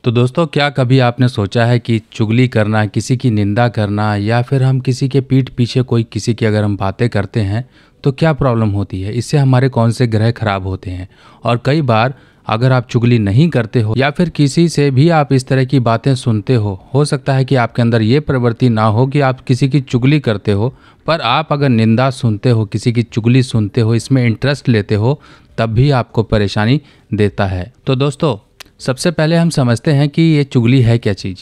तो दोस्तों, क्या कभी आपने सोचा है कि चुगली करना, किसी की निंदा करना या फिर हम किसी के पीठ पीछे कोई किसी की अगर हम बातें करते हैं तो क्या प्रॉब्लम होती है? इससे हमारे कौन से ग्रह खराब होते हैं? और कई बार अगर आप चुगली नहीं करते हो या फिर किसी से भी आप इस तरह की बातें सुनते हो सकता है कि आपके अंदर ये प्रवृत्ति ना हो कि आप किसी की चुगली करते हो, पर आप अगर निंदा सुनते हो, किसी की चुगली सुनते हो, इसमें इंटरेस्ट लेते हो, तब भी आपको परेशानी देता है। तो दोस्तों, सबसे पहले हम समझते हैं कि ये चुगली है क्या चीज़।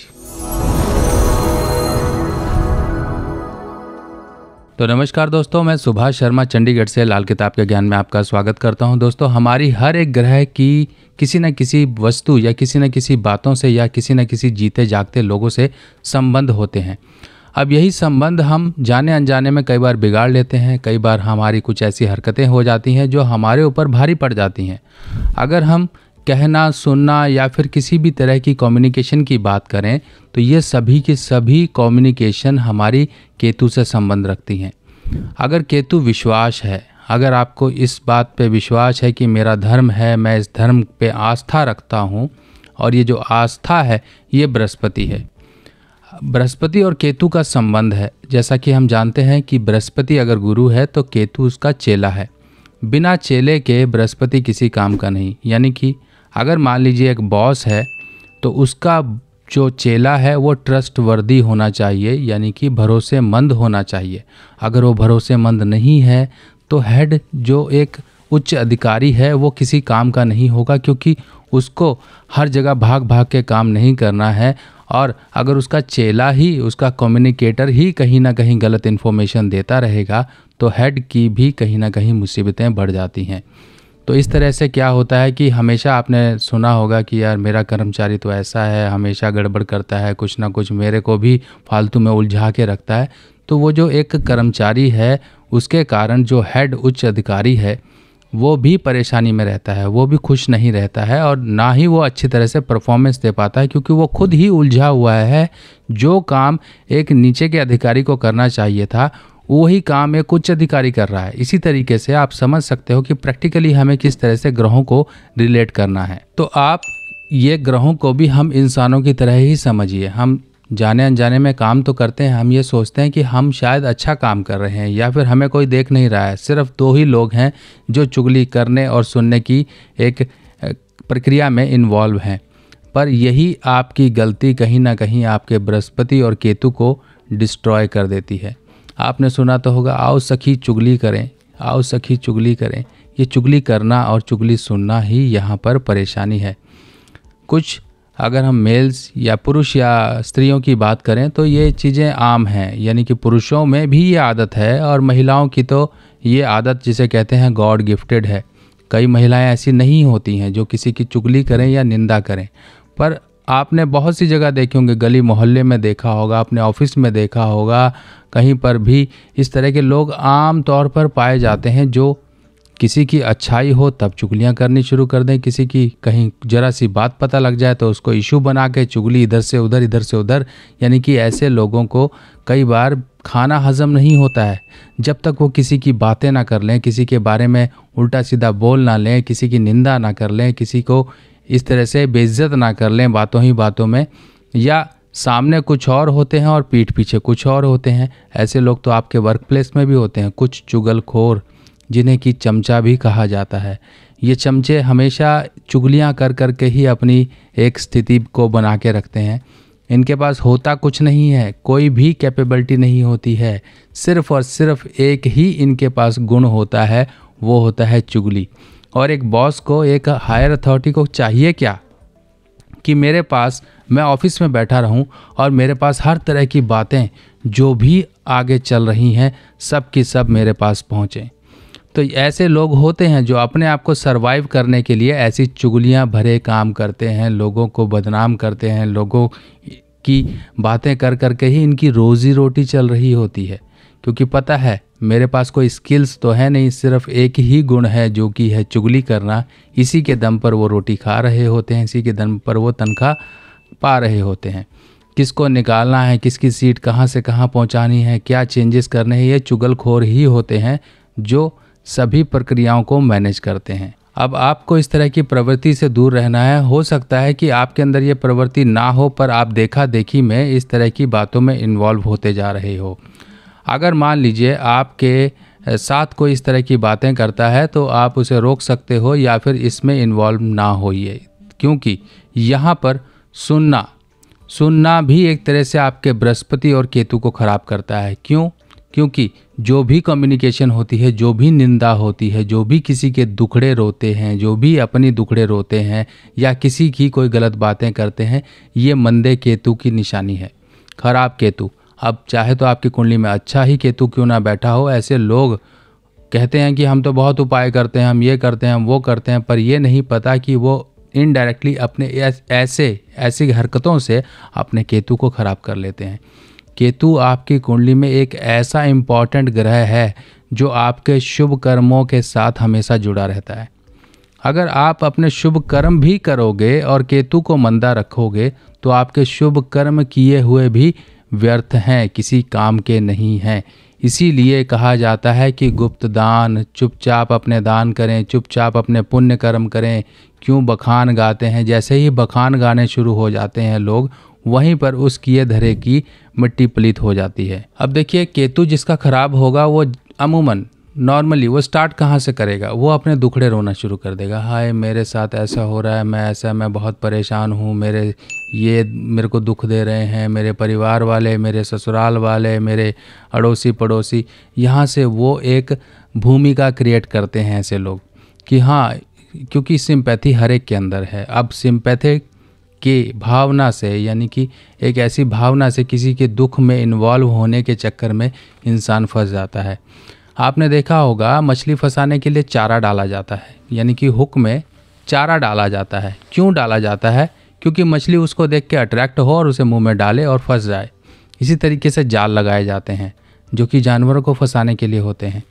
तो नमस्कार दोस्तों, मैं सुभाष शर्मा चंडीगढ़ से लाल किताब के ज्ञान में आपका स्वागत करता हूं। दोस्तों, हमारी हर एक ग्रह की किसी न किसी वस्तु या किसी न किसी बातों से या किसी न किसी जीते जागते लोगों से संबंध होते हैं। अब यही संबंध हम जाने अनजाने में कई बार बिगाड़ लेते हैं। कई बार हमारी कुछ ऐसी हरकतें हो जाती हैं जो हमारे ऊपर भारी पड़ जाती हैं। अगर हम कहना, सुनना या फिर किसी भी तरह की कम्युनिकेशन की बात करें तो ये सभी की सभी कम्युनिकेशन हमारी केतु से संबंध रखती हैं। अगर केतु विश्वास है, अगर आपको इस बात पे विश्वास है कि मेरा धर्म है, मैं इस धर्म पे आस्था रखता हूँ, और ये जो आस्था है ये बृहस्पति है। बृहस्पति और केतु का संबंध है। जैसा कि हम जानते हैं कि बृहस्पति अगर गुरु है तो केतु उसका चेला है। बिना चेले के बृहस्पति किसी काम का नहीं। यानी कि अगर मान लीजिए एक बॉस है तो उसका जो चेला है वो ट्रस्टवर्दी होना चाहिए, यानी कि भरोसेमंद होना चाहिए। अगर वो भरोसेमंद नहीं है तो हेड जो एक उच्च अधिकारी है वो किसी काम का नहीं होगा, क्योंकि उसको हर जगह भाग भाग के काम नहीं करना है। और अगर उसका चेला ही, उसका कम्युनिकेटर ही कहीं ना कहीं गलत इन्फॉर्मेशन देता रहेगा तो हेड की भी कहीं ना कहीं मुसीबतें बढ़ जाती हैं। तो इस तरह से क्या होता है कि हमेशा आपने सुना होगा कि यार मेरा कर्मचारी तो ऐसा है, हमेशा गड़बड़ करता है, कुछ ना कुछ मेरे को भी फालतू में उलझा के रखता है। तो वो जो एक कर्मचारी है उसके कारण जो हेड उच्च अधिकारी है वो भी परेशानी में रहता है, वो भी खुश नहीं रहता है और ना ही वो अच्छी तरह से परफॉर्मेंस दे पाता है, क्योंकि वो खुद ही उलझा हुआ है। जो काम एक नीचे के अधिकारी को करना चाहिए था वही काम एक उच्च अधिकारी कर रहा है। इसी तरीके से आप समझ सकते हो कि प्रैक्टिकली हमें किस तरह से ग्रहों को रिलेट करना है। तो आप ये ग्रहों को भी हम इंसानों की तरह ही समझिए। हम जाने अनजाने में काम तो करते हैं, हम ये सोचते हैं कि हम शायद अच्छा काम कर रहे हैं या फिर हमें कोई देख नहीं रहा है। सिर्फ दो ही लोग हैं जो चुगली करने और सुनने की एक प्रक्रिया में इन्वॉल्व हैं, पर यही आपकी गलती कहीं ना कहीं आपके बृहस्पति और केतु को डिस्ट्रॉय कर देती है। आपने सुना तो होगा, आओ सखी चुगली करें, आओ सखी चुगली करें। ये चुगली करना और चुगली सुनना ही यहाँ पर परेशानी है। कुछ अगर हम मेल्स या पुरुष या स्त्रियों की बात करें तो ये चीज़ें आम हैं, यानी कि पुरुषों में भी ये आदत है और महिलाओं की तो ये आदत जिसे कहते हैं गॉड गिफ्टेड है। कई महिलाएं ऐसी नहीं होती हैं जो किसी की चुगली करें या निंदा करें, पर आपने बहुत सी जगह देखे होंगे, गली मोहल्ले में देखा होगा, अपने ऑफिस में देखा होगा, कहीं पर भी इस तरह के लोग आम तौर पर पाए जाते हैं जो किसी की अच्छाई हो तब चुगलियां करनी शुरू कर दें। किसी की कहीं जरा सी बात पता लग जाए तो उसको इशू बना के चुगली इधर से उधर, इधर से उधर। यानी कि ऐसे लोगों को कई बार खाना हजम नहीं होता है जब तक वो किसी की बातें ना कर लें, किसी के बारे में उल्टा सीधा बोल ना लें, किसी की निंदा ना कर लें, किसी को इस तरह से बेइज्जत ना कर लें बातों ही बातों में, या सामने कुछ और होते हैं और पीठ पीछे कुछ और होते हैं। ऐसे लोग तो आपके वर्क प्लेस में भी होते हैं, कुछ चुगलखोर जिन्हें कि चमचा भी कहा जाता है। ये चमचे हमेशा चुगलियां कर कर के ही अपनी एक स्थिति को बना के रखते हैं। इनके पास होता कुछ नहीं है, कोई भी कैपेबिलिटी नहीं होती है, सिर्फ और सिर्फ एक ही इनके पास गुण होता है, वो होता है चुगली। और एक बॉस को, एक हायर अथॉरिटी को चाहिए क्या कि मेरे पास, मैं ऑफिस में बैठा रहूं और मेरे पास हर तरह की बातें जो भी आगे चल रही हैं सब की सब मेरे पास पहुँचें। तो ऐसे लोग होते हैं जो अपने आप को सरवाइव करने के लिए ऐसी चुगलियां भरे काम करते हैं, लोगों को बदनाम करते हैं, लोगों की बातें कर कर के ही इनकी रोज़ी रोटी चल रही होती है। क्योंकि पता है मेरे पास कोई स्किल्स तो है नहीं, सिर्फ एक ही गुण है जो कि है चुगली करना। इसी के दम पर वो रोटी खा रहे होते हैं, इसी के दम पर वो तनख्वाह पा रहे होते हैं। किसको निकालना है, किसकी सीट कहाँ से कहाँ पहुँचानी है, क्या चेंजेस करने हैं, ये चुगलखोर ही होते हैं जो सभी प्रक्रियाओं को मैनेज करते हैं। अब आपको इस तरह की प्रवृत्ति से दूर रहना है। हो सकता है कि आपके अंदर ये प्रवृत्ति ना हो, पर आप देखा देखी में इस तरह की बातों में इन्वॉल्व होते जा रहे हो। अगर मान लीजिए आपके साथ कोई इस तरह की बातें करता है तो आप उसे रोक सकते हो या फिर इसमें इन्वॉल्व ना होइए, क्योंकि यहाँ पर सुनना भी एक तरह से आपके बृहस्पति और केतु को खराब करता है। क्यों? क्योंकि जो भी कम्युनिकेशन होती है, जो भी निंदा होती है, जो भी किसी के दुखड़े रोते हैं, जो भी अपनी दुखड़े रोते हैं या किसी की कोई गलत बातें करते हैं, ये मंदे केतु की निशानी है, खराब केतु। अब चाहे तो आपकी कुंडली में अच्छा ही केतु क्यों ना बैठा हो, ऐसे लोग कहते हैं कि हम तो बहुत उपाय करते हैं, हम ये करते हैं, हम वो करते हैं, पर ये नहीं पता कि वो इनडायरेक्टली अपने ऐसी हरकतों से अपने केतु को खराब कर लेते हैं। केतु आपकी कुंडली में एक ऐसा इम्पॉर्टेंट ग्रह है जो आपके शुभ कर्मों के साथ हमेशा जुड़ा रहता है। अगर आप अपने शुभ कर्म भी करोगे और केतु को मंदा रखोगे तो आपके शुभ कर्म किए हुए भी व्यर्थ हैं, किसी काम के नहीं हैं। इसीलिए कहा जाता है कि गुप्त दान, चुपचाप अपने दान करें, चुपचाप अपने पुण्य कर्म करें। क्यों बखान गाते हैं? जैसे ही बखान गाने शुरू हो जाते हैं लोग, वहीं पर उस किए धरे की मिट्टी पलीत हो जाती है। अब देखिए, केतु जिसका खराब होगा वो अमूमन नॉर्मली वो स्टार्ट कहाँ से करेगा? वो अपने दुखड़े रोना शुरू कर देगा। हाय मेरे साथ ऐसा हो रहा है, मैं बहुत परेशान हूँ, मेरे को दुख दे रहे हैं, मेरे परिवार वाले, मेरे ससुराल वाले, मेरे अड़ोसी पड़ोसी। यहाँ से वो एक भूमिका क्रिएट करते हैं ऐसे लोग कि हाँ, क्योंकि सिंपैथी हर एक के अंदर है। अब सिंपैथी की भावना से, यानी कि एक ऐसी भावना से किसी के दुख में इन्वॉल्व होने के चक्कर में इंसान फंस जाता है। आपने देखा होगा मछली फंसाने के लिए चारा डाला जाता है, यानी कि हुक में चारा डाला जाता है। क्यों डाला जाता है? क्योंकि मछली उसको देख के अट्रैक्ट हो और उसे मुंह में डाले और फंस जाए। इसी तरीके से जाल लगाए जाते हैं जो कि जानवरों को फंसाने के लिए होते हैं।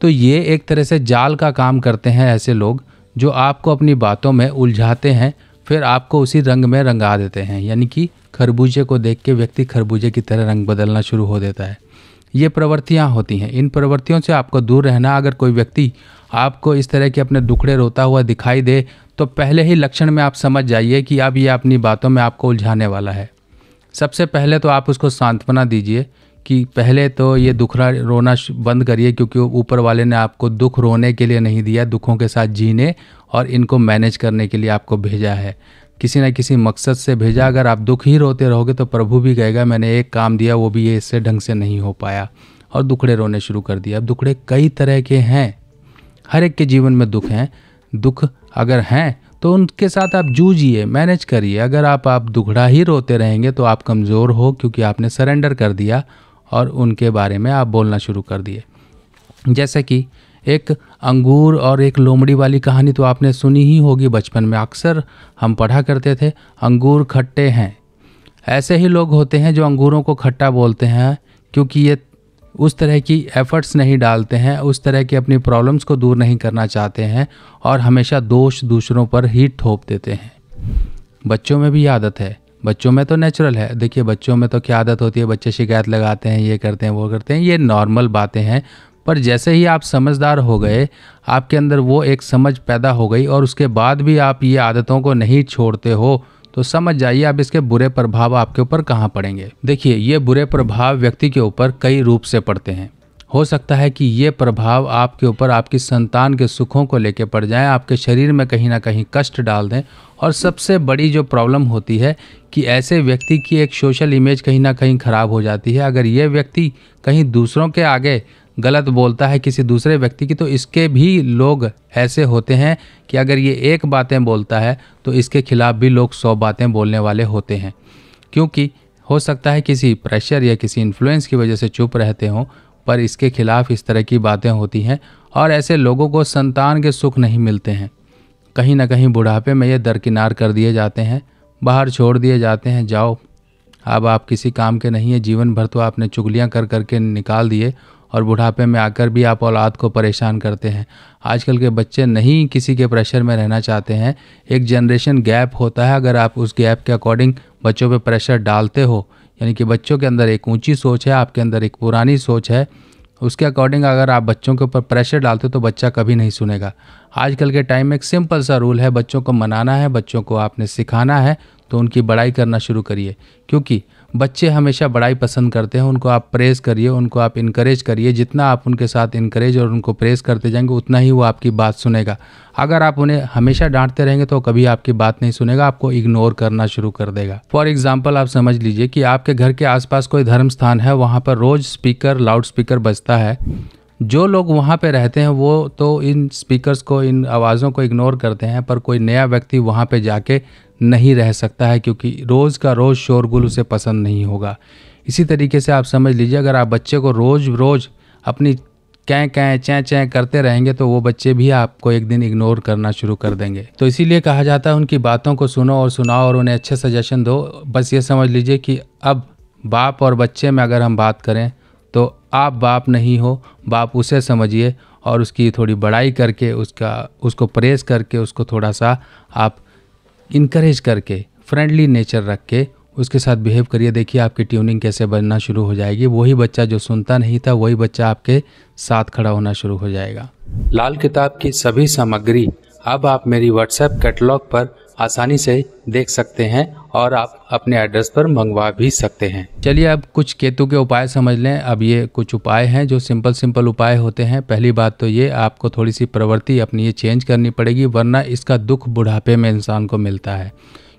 तो ये एक तरह से जाल का काम करते हैं ऐसे लोग जो आपको अपनी बातों में उलझाते हैं, फिर आपको उसी रंग में रंगा देते हैं। यानी कि खरबूजे को देख के व्यक्ति खरबूजे की तरह रंग बदलना शुरू हो देता है। ये प्रवृत्तियाँ होती हैं। इन प्रवृत्तियों से आपको दूर रहना। अगर कोई व्यक्ति आपको इस तरह के अपने दुखड़े रोता हुआ दिखाई दे तो पहले ही लक्षण में आप समझ जाइए कि अब ये अपनी बातों में आपको उलझाने वाला है। सबसे पहले तो आप उसको सांत्वना दीजिए कि पहले तो ये दुखड़ा रोना बंद करिए, क्योंकि ऊपर वाले ने आपको दुख रोने के लिए नहीं दिया, दुखों के साथ जीने और इनको मैनेज करने के लिए आपको भेजा है, किसी न किसी मकसद से भेजा। अगर आप दुख ही रोते रहोगे तो प्रभु भी कहेगा मैंने एक काम दिया, वो भी ये इससे ढंग से नहीं हो पाया, और दुखड़े रोने शुरू कर दिया। अब दुखड़े कई तरह के हैं, हर एक के जीवन में दुख हैं। दुख अगर हैं तो उनके साथ आप जूझिए, मैनेज करिए। अगर आप दुखड़ा ही रोते रहेंगे तो आप कमज़ोर हो, क्योंकि आपने सरेंडर कर दिया और उनके बारे में आप बोलना शुरू कर दिए। जैसे कि एक अंगूर और एक लोमड़ी वाली कहानी तो आपने सुनी ही होगी बचपन में, अक्सर हम पढ़ा करते थे, अंगूर खट्टे हैं। ऐसे ही लोग होते हैं जो अंगूरों को खट्टा बोलते हैं, क्योंकि ये उस तरह की एफर्ट्स नहीं डालते हैं, उस तरह की अपनी प्रॉब्लम्स को दूर नहीं करना चाहते हैं और हमेशा दोष दूसरों पर ही थोप देते हैं। बच्चों में भी ये आदत है, बच्चों में तो नेचुरल है। देखिए बच्चों में तो क्या आदत होती है, बच्चे शिकायत लगाते हैं, ये करते हैं, वो करते हैं, ये नॉर्मल बातें हैं। पर जैसे ही आप समझदार हो गए, आपके अंदर वो एक समझ पैदा हो गई और उसके बाद भी आप ये आदतों को नहीं छोड़ते हो, तो समझ जाइए अब इसके बुरे प्रभाव आपके ऊपर कहाँ पड़ेंगे। देखिए, ये बुरे प्रभाव व्यक्ति के ऊपर कई रूप से पड़ते हैं। हो सकता है कि ये प्रभाव आपके ऊपर आपकी संतान के सुखों को लेकर पड़ जाएं, आपके शरीर में कहीं ना कहीं कष्ट डाल दें। और सबसे बड़ी जो प्रॉब्लम होती है कि ऐसे व्यक्ति की एक सोशल इमेज कहीं ना कहीं खराब हो जाती है। अगर ये व्यक्ति कहीं दूसरों के आगे गलत बोलता है किसी दूसरे व्यक्ति की, तो इसके भी लोग ऐसे होते हैं कि अगर ये एक बातें बोलता है तो इसके खिलाफ भी लोग 100 बातें बोलने वाले होते हैं। क्योंकि हो सकता है किसी प्रेशर या किसी इन्फ्लुएंस की वजह से चुप रहते हों, पर इसके खिलाफ इस तरह की बातें होती हैं। और ऐसे लोगों को संतान के सुख नहीं मिलते हैं, कहीं ना कहीं बुढ़ापे में ये दरकिनार कर दिए जाते हैं, बाहर छोड़ दिए जाते हैं। जाओ, अब आप किसी काम के नहीं है, जीवन भर तो आपने चुगलियाँ कर करके निकाल दिए और बुढ़ापे में आकर भी आप औलाद को परेशान करते हैं। आजकल के बच्चे नहीं किसी के प्रेशर में रहना चाहते हैं। एक जनरेशन गैप होता है, अगर आप उस गैप के अकॉर्डिंग बच्चों पे प्रेशर डालते हो, यानी कि बच्चों के अंदर एक ऊंची सोच है, आपके अंदर एक पुरानी सोच है, उसके अकॉर्डिंग अगर आप बच्चों के ऊपर प्रेशर डालते हो तो बच्चा कभी नहीं सुनेगा। आजकल के टाइम में एक सिंपल सा रूल है, बच्चों को मनाना है, बच्चों को आपने सिखाना है तो उनकी बड़ाई करना शुरू करिए, क्योंकि बच्चे हमेशा बड़ाई पसंद करते हैं। उनको आप प्रेज़ करिए, उनको आप इनकरेज करिए। जितना आप उनके साथ इनकरेज और उनको प्रेज़ करते जाएंगे उतना ही वो आपकी बात सुनेगा। अगर आप उन्हें हमेशा डांटते रहेंगे तो कभी आपकी बात नहीं सुनेगा, आपको इग्नोर करना शुरू कर देगा। फॉर एग्जाम्पल आप समझ लीजिए कि आपके घर के आसपास कोई धर्म स्थान है, वहाँ पर रोज़ स्पीकर, लाउड स्पीकर बजता है। जो लोग वहाँ पे रहते हैं वो तो इन स्पीकर्स को, इन आवाज़ों को इग्नोर करते हैं, पर कोई नया व्यक्ति वहाँ पे जाके नहीं रह सकता है, क्योंकि रोज़ का रोज़ शोरगुल उसे पसंद नहीं होगा। इसी तरीके से आप समझ लीजिए, अगर आप बच्चे को रोज़ रोज़ अपनी कैं कैं चैं चैं करते रहेंगे तो वो बच्चे भी आपको एक दिन इग्नोर करना शुरू कर देंगे। तो इसीलिए कहा जाता है उनकी बातों को सुनो और सुनाओ और उन्हें अच्छे सजेशन दो। बस ये समझ लीजिए कि अब बाप और बच्चे में अगर हम बात करें तो आप बाप नहीं हो, बाप उसे समझिए और उसकी थोड़ी बड़ाई करके, उसको प्रेज़ करके, उसको थोड़ा सा आप इनकरेज करके, फ्रेंडली नेचर रख के उसके साथ बिहेव करिए। देखिए आपकी ट्यूनिंग कैसे बनना शुरू हो जाएगी। वही बच्चा जो सुनता नहीं था वही बच्चा आपके साथ खड़ा होना शुरू हो जाएगा। लाल किताब की सभी सामग्री अब आप मेरी व्हाट्सएप कैटलॉग पर आसानी से देख सकते हैं और आप अपने एड्रेस पर मंगवा भी सकते हैं। चलिए अब कुछ केतु के उपाय समझ लें। अब ये कुछ उपाय हैं जो सिंपल उपाय होते हैं। पहली बात तो ये, आपको थोड़ी सी प्रवृत्ति अपनी ये चेंज करनी पड़ेगी, वरना इसका दुख बुढ़ापे में इंसान को मिलता है।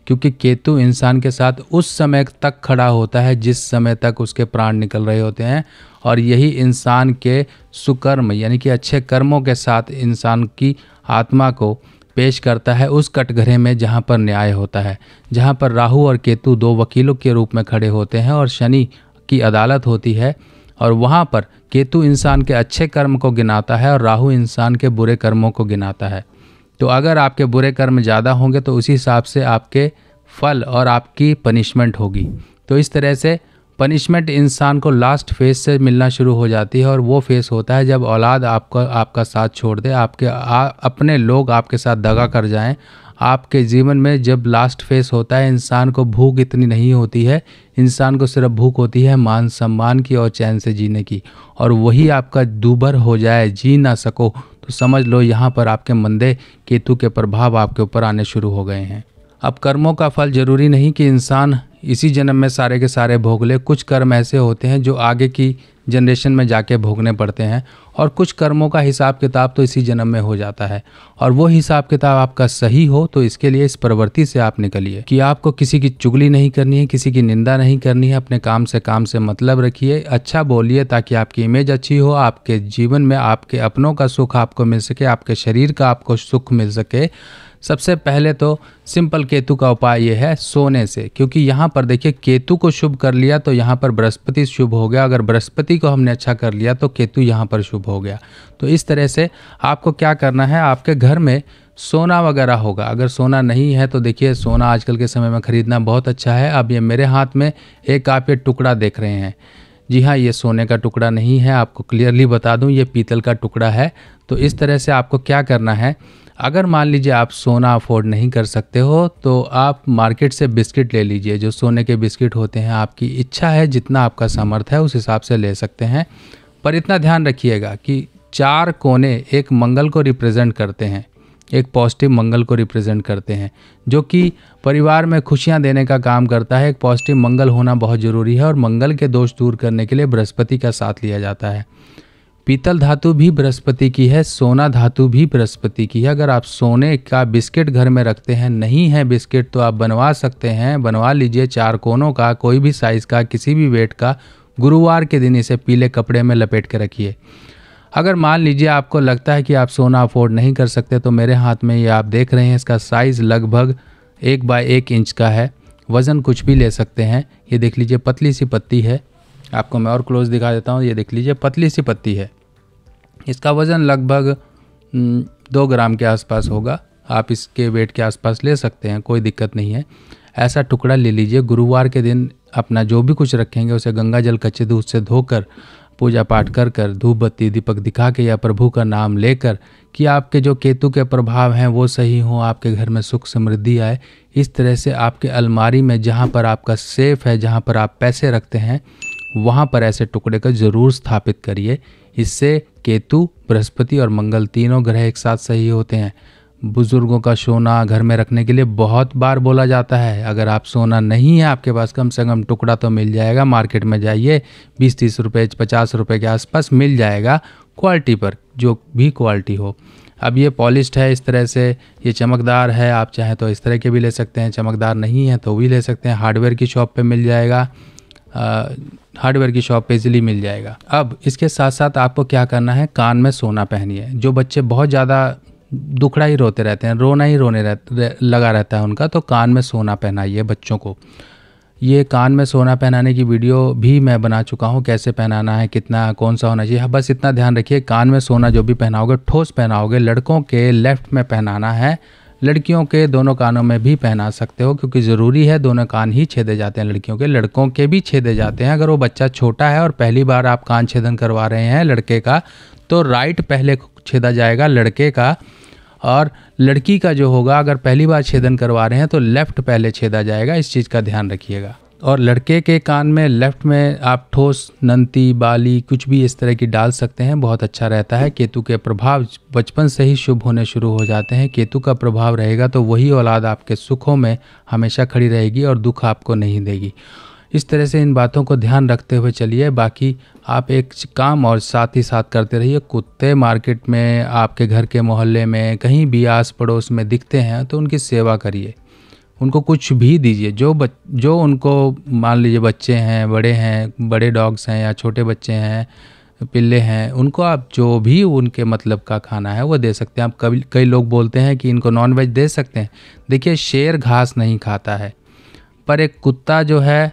क्योंकि केतु इंसान के साथ उस समय तक खड़ा होता है जिस समय तक उसके प्राण निकल रहे होते हैं, और यही इंसान के सुकर्म यानी कि अच्छे कर्मों के साथ इंसान की आत्मा को पेश करता है उस कटघरे में जहाँ पर न्याय होता है, जहाँ पर राहु और केतु दो वकीलों के रूप में खड़े होते हैं और शनि की अदालत होती है। और वहाँ पर केतु इंसान के अच्छे कर्म को गिनाता है और राहु इंसान के बुरे कर्मों को गिनाता है। तो अगर आपके बुरे कर्म ज़्यादा होंगे तो उसी हिसाब से आपके फल और आपकी पनिशमेंट होगी। तो इस तरह से पनिशमेंट इंसान को लास्ट फेज से मिलना शुरू हो जाती है, और वो फेज होता है जब औलाद आपका साथ छोड़ दे, अपने लोग आपके साथ दगा कर जाएं। आपके जीवन में जब लास्ट फेज होता है, इंसान को भूख इतनी नहीं होती है, इंसान को सिर्फ भूख होती है मान सम्मान की और चैन से जीने की, और वही आपका दूभर हो जाए, जी ना सको, तो समझ लो यहाँ पर आपके मंदे केतु के प्रभाव आपके ऊपर आने शुरू हो गए हैं। अब कर्मों का फल जरूरी नहीं कि इंसान इसी जन्म में सारे के सारे भोग ले। कुछ कर्म ऐसे होते हैं जो आगे की जनरेशन में जाके भोगने पड़ते हैं, और कुछ कर्मों का हिसाब किताब तो इसी जन्म में हो जाता है। और वो हिसाब किताब आपका सही हो तो इसके लिए इस प्रवृत्ति से आप निकलिए कि आपको किसी की चुगली नहीं करनी है, किसी की निंदा नहीं करनी है। अपने काम से मतलब रखिए, अच्छा बोलिए ताकि आपकी इमेज अच्छी हो, आपके जीवन में आपके अपनों का सुख आपको मिल सके, आपके शरीर का आपको सुख मिल सके। सबसे पहले तो सिंपल केतु का उपाय ये है सोने से, क्योंकि यहाँ पर देखिए केतु को शुभ कर लिया तो यहाँ पर बृहस्पति शुभ हो गया। अगर बृहस्पति को हमने अच्छा कर लिया तो केतु यहाँ पर शुभ हो गया। तो इस तरह से आपको क्या करना है, आपके घर में सोना वगैरह होगा। अगर सोना नहीं है तो देखिए सोना आजकल के समय में खरीदना बहुत अच्छा है। अब ये मेरे हाथ में एक आप ये टुकड़ा देख रहे हैं, जी हाँ, ये सोने का टुकड़ा नहीं है, आपको क्लियरली बता दूं ये पीतल का टुकड़ा है। तो इस तरह से आपको क्या करना है, अगर मान लीजिए आप सोना अफोर्ड नहीं कर सकते हो तो आप मार्केट से बिस्किट ले लीजिए। जो सोने के बिस्किट होते हैं, आपकी इच्छा है जितना आपका सामर्थ्य है उस हिसाब से ले सकते हैं। पर इतना ध्यान रखिएगा कि 4 कोने एक मंगल को रिप्रेजेंट करते हैं, एक पॉजिटिव मंगल को रिप्रेजेंट करते हैं, जो कि परिवार में खुशियां देने का काम करता है। एक पॉजिटिव मंगल होना बहुत ज़रूरी है, और मंगल के दोष दूर करने के लिए बृहस्पति का साथ लिया जाता है। पीतल धातु भी बृहस्पति की है, सोना धातु भी बृहस्पति की है। अगर आप सोने का बिस्किट घर में रखते हैं, नहीं है बिस्किट, तो आप बनवा सकते हैं, बनवा लीजिए 4 कोनों का, कोई भी साइज़ का, किसी भी वेट का। गुरुवार के दिन इसे पीले कपड़े में लपेट के रखिए। अगर मान लीजिए आपको लगता है कि आप सोना अफोर्ड नहीं कर सकते तो मेरे हाथ में ये आप देख रहे हैं, इसका साइज़ लगभग 1 बाय 1 इंच का है। वज़न कुछ भी ले सकते हैं। ये देख लीजिए पतली सी पत्ती है, आपको मैं और क्लोज दिखा देता हूँ। ये देख लीजिए पतली सी पत्ती है, इसका वज़न लगभग 2 ग्राम के आसपास होगा। आप इसके वेट के आसपास ले सकते हैं, कोई दिक्कत नहीं है। ऐसा टुकड़ा ले लीजिए। गुरुवार के दिन अपना जो भी कुछ रखेंगे उसे गंगा जल कच्चे दूध से धोकर, पूजा पाठ कर कर, धूप बत्ती दीपक दिखा के या प्रभु का नाम लेकर कि आपके जो केतु के प्रभाव हैं वो सही हों, आपके घर में सुख समृद्धि आए। इस तरह से आपके अलमारी में जहाँ पर आपका सेफ है, जहाँ पर आप पैसे रखते हैं, वहाँ पर ऐसे टुकड़े को ज़रूर स्थापित करिए। इससे केतु, बृहस्पति और मंगल तीनों ग्रह एक साथ सही होते हैं। बुज़ुर्गों का सोना घर में रखने के लिए बहुत बार बोला जाता है। अगर आप सोना नहीं है आपके पास, कम से कम टुकड़ा तो मिल जाएगा। मार्केट में जाइए, 20-30 रुपये 50 रुपये के आसपास मिल जाएगा, क्वालिटी पर, जो भी क्वालिटी हो। अब ये पॉलिश्ड है इस तरह से, ये चमकदार है, आप चाहें तो इस तरह के भी ले सकते हैं, चमकदार नहीं है तो भी ले सकते हैं। हार्डवेयर की शॉप पे मिल जाएगा, हार्डवेयर की शॉप पे इजीली मिल जाएगा। अब इसके साथ साथ आपको क्या करना है, कान में सोना पहनिए। जो बच्चे बहुत ज़्यादा दुखड़ा ही रोते रहते हैं, रोना ही लगा रहता है उनका, तो कान में सोना पहनाइए बच्चों को। ये कान में सोना पहनाने की वीडियो भी मैं बना चुका हूँ, कैसे पहनाना है, कितना, कौन सा होना चाहिए। हाँ, बस इतना ध्यान रखिए, कान में सोना जो भी पहनाओगे ठोस पहनाओगे। लड़कों के लेफ्ट में पहनाना है, लड़कियों के दोनों कानों में भी पहना सकते हो, क्योंकि ज़रूरी है, दोनों कान ही छेदे जाते हैं लड़कियों के, लड़कों के भी छेदे जाते हैं। अगर वो बच्चा छोटा है और पहली बार आप कान छेदन करवा रहे हैं लड़के का, तो राइट पहले छेदा जाएगा लड़के का, और लड़की का जो होगा, अगर पहली बार छेदन करवा रहे हैं तो लेफ़्ट पहले छेदा जाएगा। इस चीज़ का ध्यान रखिएगा। और लड़के के कान में लेफ़्ट में आप ठोस नंती, बाली कुछ भी इस तरह की डाल सकते हैं, बहुत अच्छा रहता है। केतु के प्रभाव बचपन से ही शुभ होने शुरू हो जाते हैं। केतु का प्रभाव रहेगा तो वही औलाद आपके सुखों में हमेशा खड़ी रहेगी और दुख आपको नहीं देगी। इस तरह से इन बातों को ध्यान रखते हुए चलिए। बाकी आप एक काम और साथ ही साथ करते रहिए। कुत्ते मार्केट में, आपके घर के मोहल्ले में, कहीं भी आस पड़ोस में दिखते हैं तो उनकी सेवा करिए, उनको कुछ भी दीजिए। जो उनको, मान लीजिए बच्चे हैं, बड़े डॉग्स हैं या छोटे बच्चे हैं, पिल्ले हैं, उनको आप जो भी उनके मतलब का खाना है वो दे सकते हैं। आप कई लोग बोलते हैं कि इनको नॉन वेज दे सकते हैं। देखिए, शेर घास नहीं खाता है, पर एक कुत्ता जो है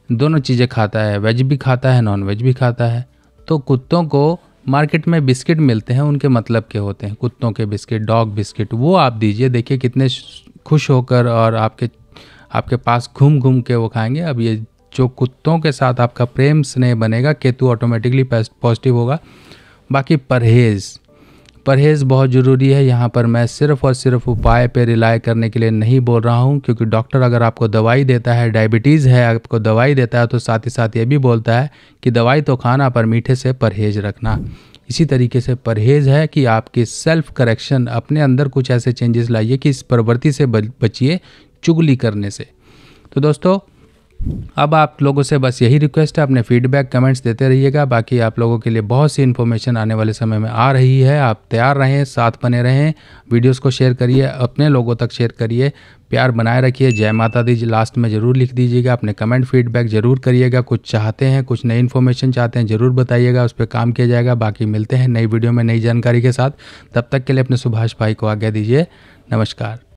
दोनों चीज़ें खाता है, वेज भी खाता है, नॉन वेज भी खाता है। तो कुत्तों को मार्केट में बिस्किट मिलते हैं, उनके मतलब के होते हैं, कुत्तों के बिस्किट, डॉग बिस्किट, वो आप दीजिए। देखिए कितने खुश होकर और आपके पास घूम घूम के वो खाएंगे। अब ये जो कुत्तों के साथ आपका प्रेम स्नेह बनेगा, केतु ऑटोमेटिकली पॉजिटिव होगा। बाकी परहेज़ बहुत ज़रूरी है। यहाँ पर मैं सिर्फ़ और सिर्फ उपाय पे रिलाय करने के लिए नहीं बोल रहा हूँ, क्योंकि डॉक्टर अगर आपको दवाई देता है, डायबिटीज़ है, आपको दवाई देता है, तो साथ ही साथ ये भी बोलता है कि दवाई तो खाना, पर मीठे से परहेज़ रखना। इसी तरीके से परहेज़ है कि आपकी सेल्फ करेक्शन, अपने अंदर कुछ ऐसे चेंजेस लाइए कि इस प्रवृत्ति से बचिए, चुगली करने से। तो दोस्तों, अब आप लोगों से बस यही रिक्वेस्ट है, अपने फीडबैक कमेंट्स देते रहिएगा। बाकी आप लोगों के लिए बहुत सी इन्फॉर्मेशन आने वाले समय में आ रही है, आप तैयार रहें, साथ बने रहें। वीडियोस को शेयर करिए, अपने लोगों तक शेयर करिए, प्यार बनाए रखिए। जय माता दी लास्ट में ज़रूर लिख दीजिएगा, अपने कमेंट फीडबैक ज़रूर करिएगा। कुछ चाहते हैं, कुछ नई इन्फॉर्मेशन चाहते हैं, ज़रूर बताइएगा, उस पर काम किया जाएगा। बाकी मिलते हैं नई वीडियो में नई जानकारी के साथ। तब तक के लिए अपने सुभाष भाई को आज्ञा दीजिए। नमस्कार।